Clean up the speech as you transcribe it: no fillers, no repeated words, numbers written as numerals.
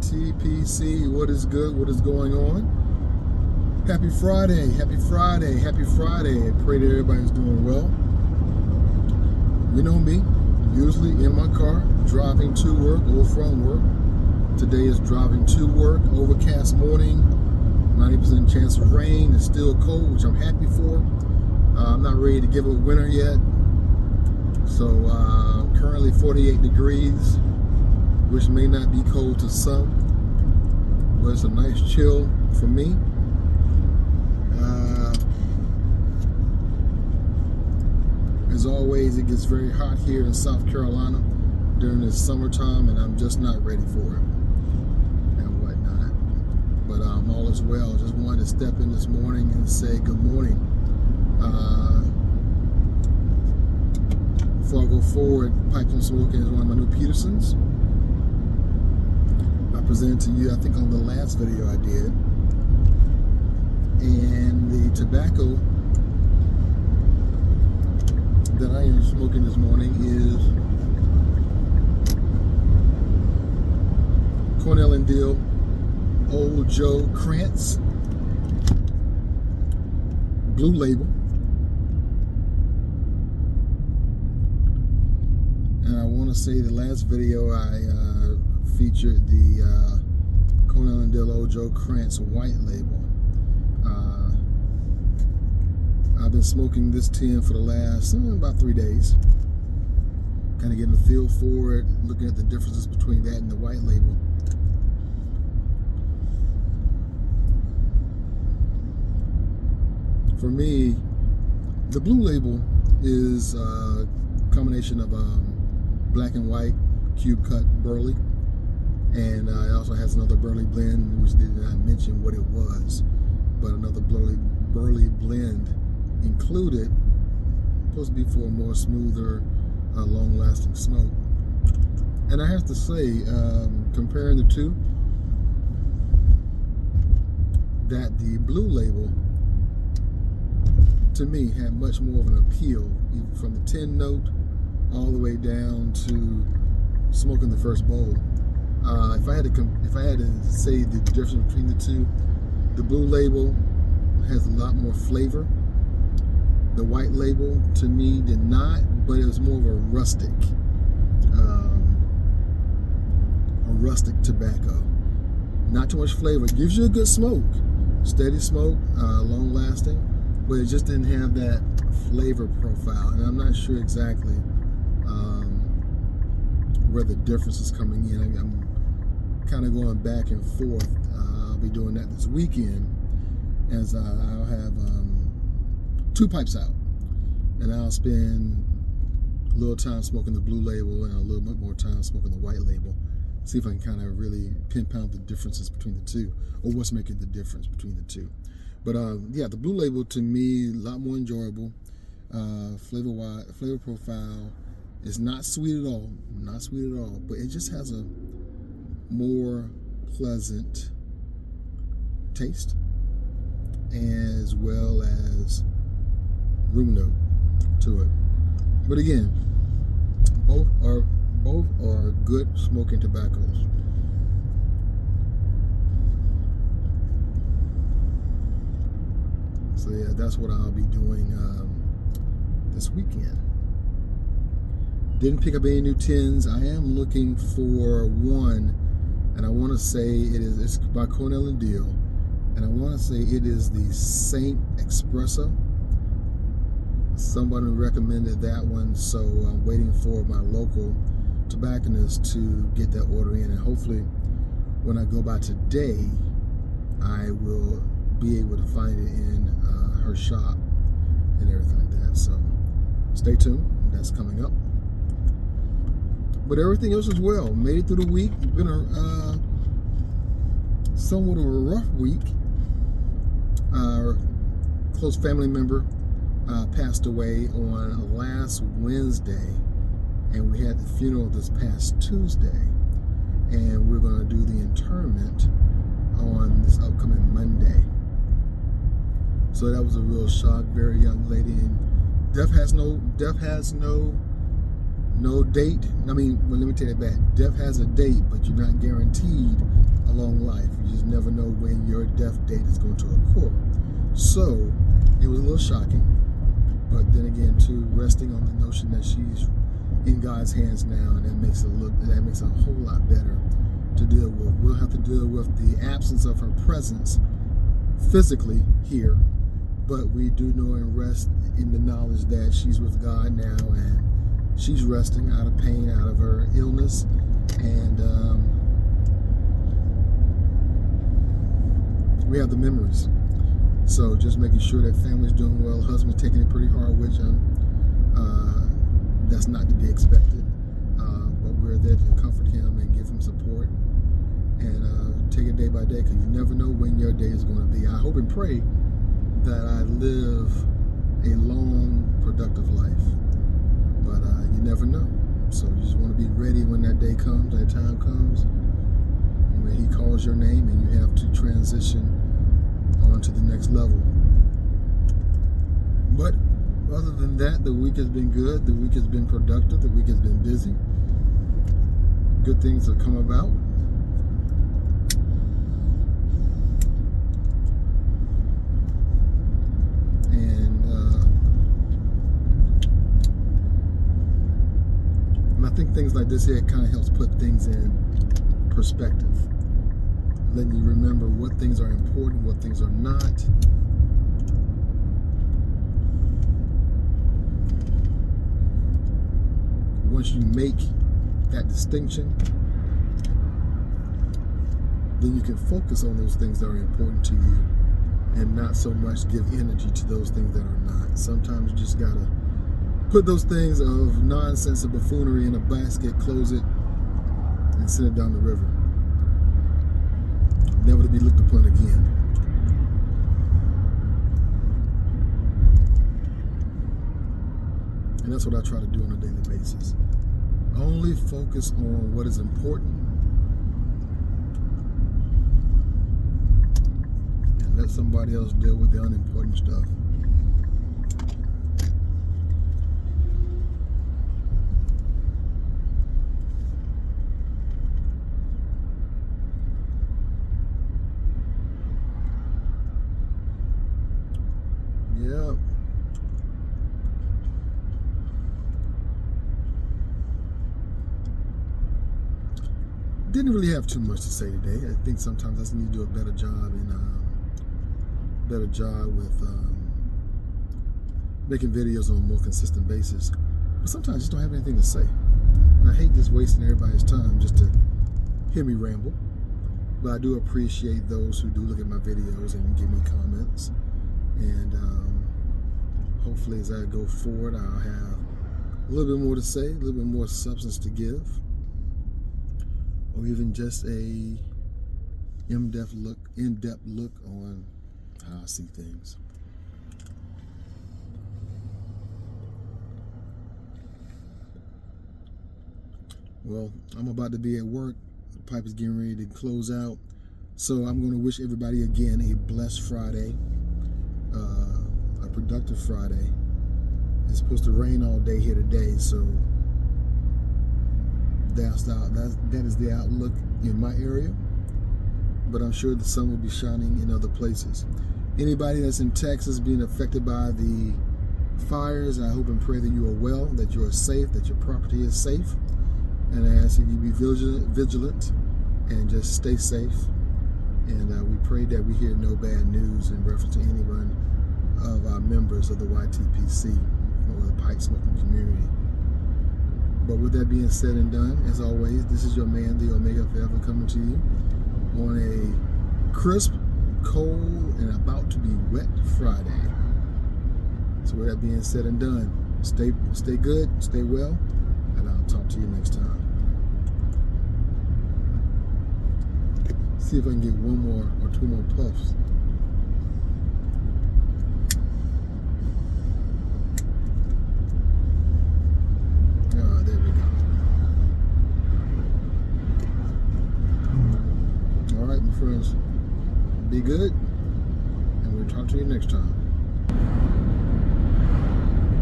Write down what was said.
TPC, what is good? What is going on? Happy Friday, happy Friday, happy Friday. I pray that everybody's doing well. You know me, usually in my car, driving to work or from work. Today is driving to work, overcast morning, 90% chance of rain. It's still cold, which I'm happy for. I'm not ready to give a winter yet. So currently 48 degrees, which may not be cold to some, but it's a nice chill for me. As always, it gets very hot here in South Carolina during the summertime, and I'm just not ready for it and whatnot. But all is well. Just wanted to step in this morning and say good morning. Before I go forward, Pipes and Smoking is one of my new Petersons. I presented to you, I think, on the last video I did. And the tobacco that I am smoking this morning is Cornell and Deal Old Joe Krantz Blue Label. And I want to say the last video I featured the Cornell and Deal Old Joe Krantz White Label. I've been smoking this tin for the last about 3 days. Kind of getting the feel for it, looking at the differences between that and the white label. For me, the blue label is a combination of black and white cube cut burley, and it also has another burley blend, which did not mention what it was, but another burley blend included, supposed to be for a more smoother, long-lasting smoke. And I have to say, comparing the two, that the blue label to me had much more of an appeal, even from the tin note all the way down to smoking the first bowl. If I had to say the difference between the two, the blue label has a lot more flavor. The white label to me did not, but it was more of a rustic tobacco. Not too much flavor. It gives you a good smoke, steady smoke, long lasting, but it just didn't have that flavor profile. And I'm not sure exactly where the difference is coming in. I'm kind of going back and forth. I'll be doing that this weekend, as I'll have 2 pipes out, and I'll spend a little time smoking the blue label and a little bit more time smoking the white label. See if I can kind of really pinpoint the differences between the two, or what's making the difference between the two. But yeah, the blue label to me a lot more enjoyable. Flavor profile is not sweet at all, but it just has a more pleasant taste, as well as room note to it. But again, both are good smoking tobaccos. So yeah, that's what I'll be doing this weekend. Didn't pick up any new tins. I am looking for one, and I want to say it's by Cornell and Deal, and I want to say it is the Saint Espresso. Somebody recommended that one, so I'm waiting for my local tobacconist to get that order in, and hopefully when I go by today, I will be able to find it in her shop and everything like that. So stay tuned, that's coming up. But everything else is well. Made it through the week. It's been a somewhat of a rough week. Our close family member passed away on last Wednesday, and we had the funeral this past Tuesday, and we're going to do the interment on this upcoming Monday. So that was a real shock. Very young lady, and death has no No date. I mean, well, let me take it back. Death has a date, but you're not guaranteed a long life. You just never know when your death date is going to occur. So it was a little shocking, but then again, too, resting on the notion that she's in God's hands now, and that makes a whole lot better to deal with. We'll have to deal with the absence of her presence physically here, but we do know and rest in the knowledge that she's with God now, and she's resting out of pain, out of her illness, and we have the memories. So just making sure that family's doing well, husband's taking it pretty hard, which that's not to be expected, but we're there to comfort him and give him support, and take it day by day, because you never know when your day is going to be. I hope and pray that I live a long, productive life, but you never know. So you just want to be ready when that day comes, that time comes, when he calls your name and you have to transition on to the next level. But other than that, the week has been good. The week has been productive. The week has been busy. Good things have come about. And I think things like this here kind of helps put things in perspective, letting you remember what things are important, what things are not. Once you make that distinction, then you can focus on those things that are important to you and not so much give energy to those things that are not. Sometimes you just gotta put those things of nonsense and buffoonery in a basket, close it, and send it down the river, never to be looked upon again. And that's what I try to do on a daily basis. Only focus on what is important and let somebody else deal with the unimportant stuff. Yeah. Didn't really have too much to say today. I think sometimes I just need to do a better job with making videos on a more consistent basis. But sometimes I just don't have anything to say. And I hate just wasting everybody's time just to hear me ramble. But I do appreciate those who do look at my videos and give me comments. And hopefully as I go forward, I'll have a little bit more to say, a little bit more substance to give, or even just a in-depth look on how I see things. Well, I'm about to be at work. The pipe is getting ready to close out. So I'm going to wish everybody again a blessed Friday, a productive Friday. It's supposed to rain all day here today, so that is the outlook in my area. But I'm sure the sun will be shining in other places. Anybody that's in Texas being affected by the fires, I hope and pray that you are well, that you are safe, that your property is safe. And I ask that you be vigilant and just stay safe. And we pray that we hear no bad news in reference to anyone of our members of the YTPC or the pipe smoking community. But with that being said and done, as always, this is your man, the Omega Forever, coming to you on a crisp, cold, and about to be wet Friday. So with that being said and done, stay good, stay well, and I'll talk to you next time. See if I can get one more or two more puffs. There we go. All right, my friends, be good, and we'll talk to you next time.